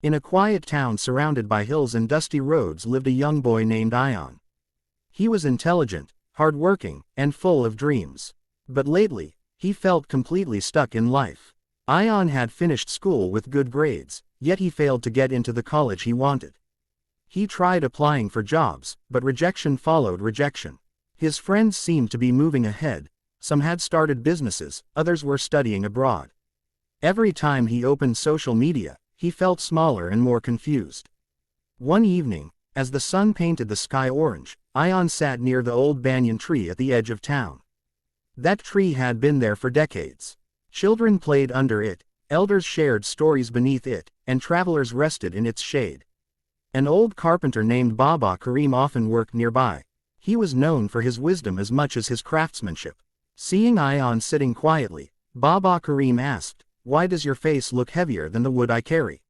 In a quiet town surrounded by hills and dusty roads lived a young boy named Ion. He was intelligent, hardworking, and full of dreams. But lately, he felt completely stuck in life. Ion had finished school with good grades, yet he failed to get into the college he wanted. He tried applying for jobs, but rejection followed rejection. His friends seemed to be moving ahead. Some had started businesses, others were studying abroad. Every time he opened social media, he felt smaller and more confused. One evening, as the sun painted the sky orange, Ion sat near the old banyan tree at the edge of town. That tree had been there for decades. Children played under it, elders shared stories beneath it, and travelers rested in its shade. An old carpenter named Baba Karim often worked nearby. He was known for his wisdom as much as his craftsmanship. Seeing Ion sitting quietly, Baba Karim asked, "Why does your face look heavier than the wood I carry?"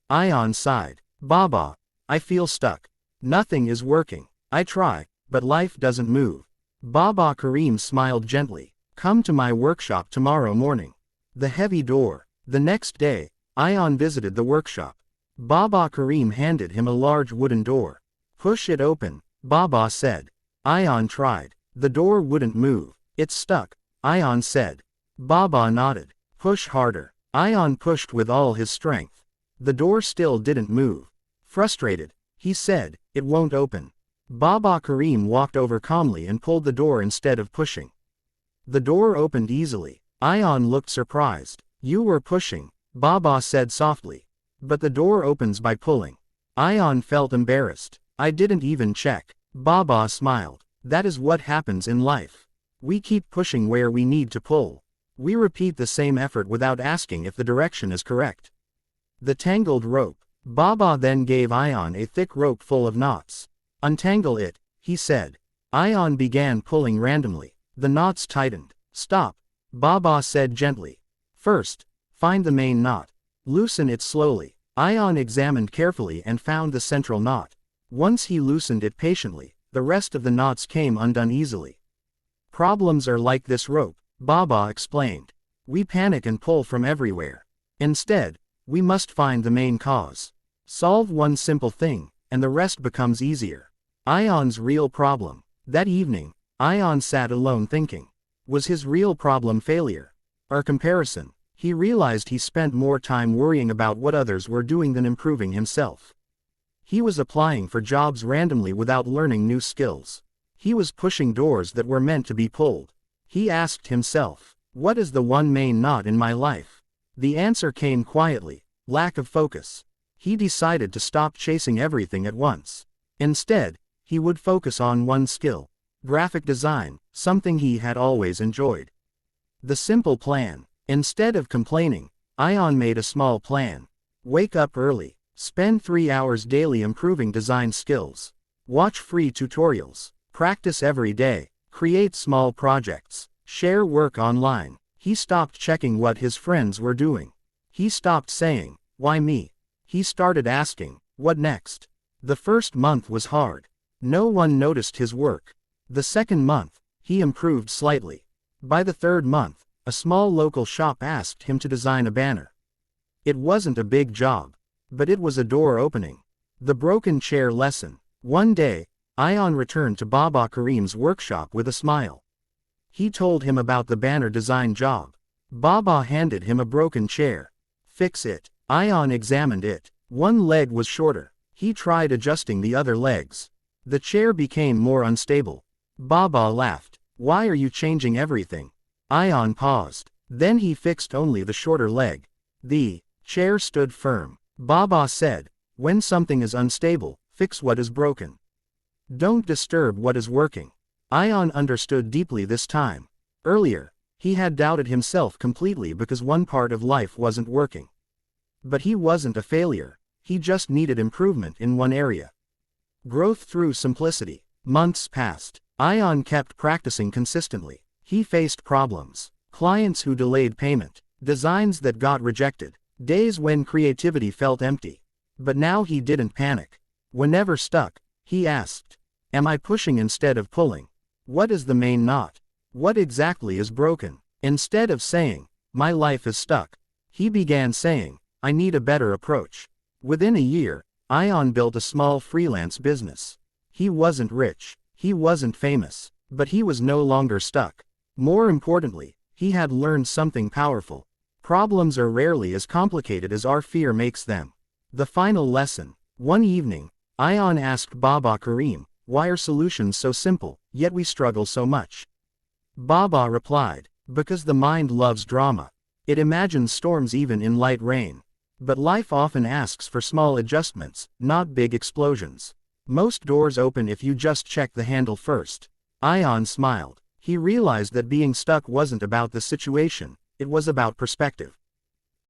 Ion sighed. "Baba, I feel stuck. Nothing is working. I try, but life doesn't move." Baba Karim smiled gently. "Come to my workshop tomorrow morning." The heavy door. The next day, Ion visited the workshop. Baba Karim handed him a large wooden door. "Push it open," Baba said. Ion tried. The door wouldn't move. "It's stuck," Ion said. Baba nodded. "Push harder." Ion pushed with all his strength. The door still didn't move. Frustrated, he said, "It won't open." Baba Karim walked over calmly and pulled the door instead of pushing. The door opened easily. Ion looked surprised. "You were pushing," Baba said softly. "But the door opens by pulling." Ion felt embarrassed. "I didn't even check." Baba smiled. "That is what happens in life. We keep pushing where we need to pull. We repeat the same effort without asking if the direction is correct." The tangled rope. Baba then gave Ion a thick rope full of knots. "Untangle it," he said. Ion began pulling randomly. The knots tightened. "Stop," Baba said gently. "First, find the main knot. Loosen it slowly." Ion examined carefully and found the central knot. Once he loosened it patiently, the rest of the knots came undone easily. "Problems are like this rope," Baba explained. "We panic and pull from everywhere. Instead, we must find the main cause. Solve one simple thing, and the rest becomes easier." Ion's real problem. That evening, Ion sat alone thinking. Was his real problem failure? Or comparison? He realized he spent more time worrying about what others were doing than improving himself. He was applying for jobs randomly without learning new skills. He was pushing doors that were meant to be pulled. He asked himself, "What is the one main knot in my life?" The answer came quietly: lack of focus. He decided to stop chasing everything at once. Instead, he would focus on one skill: graphic design, something he had always enjoyed. The simple plan. Instead of complaining, Ion made a small plan. Wake up early. Spend 3 hours daily improving design skills. Watch free tutorials. Practice every day. Create small projects. Share work online. He stopped checking what his friends were doing. He stopped saying, "Why me?" He started asking, "What next?" The first month was hard. No one noticed his work. The second month, he improved slightly. By the third month, a small local shop asked him to design a banner. It wasn't a big job, but it was a door opening. The broken chair lesson. One day, Ion returned to Baba Karim's workshop with a smile. He told him about the banner design job. Baba handed him a broken chair. "Fix it." Ion examined it. One leg was shorter. He tried adjusting the other legs. The chair became more unstable. Baba laughed. "Why are you changing everything?" Ion paused. Then he fixed only the shorter leg. The chair stood firm. Baba said, "When something is unstable, fix what is broken. Don't disturb what is working." Ion understood deeply this time. Earlier, he had doubted himself completely because one part of life wasn't working. But he wasn't a failure. He just needed improvement in one area. Growth through simplicity. Months passed. Ion kept practicing consistently. He faced problems. Clients who delayed payment. Designs that got rejected. Days when creativity felt empty. But now he didn't panic. Whenever stuck, he asked, "Am I pushing instead of pulling? What is the main knot? What exactly is broken?" Instead of saying, "My life is stuck," he began saying, "I need a better approach." Within a year, Ion built a small freelance business. He wasn't rich, he wasn't famous, but he was no longer stuck. More importantly, he had learned something powerful. Problems are rarely as complicated as our fear makes them. The final lesson. One evening, Ion asked Baba Karim, "Why are solutions so simple, yet we struggle so much?" Baba replied, "Because the mind loves drama. It imagines storms even in light rain. But life often asks for small adjustments, not big explosions. Most doors open if you just check the handle first." Ion smiled. He realized that being stuck wasn't about the situation, it was about perspective.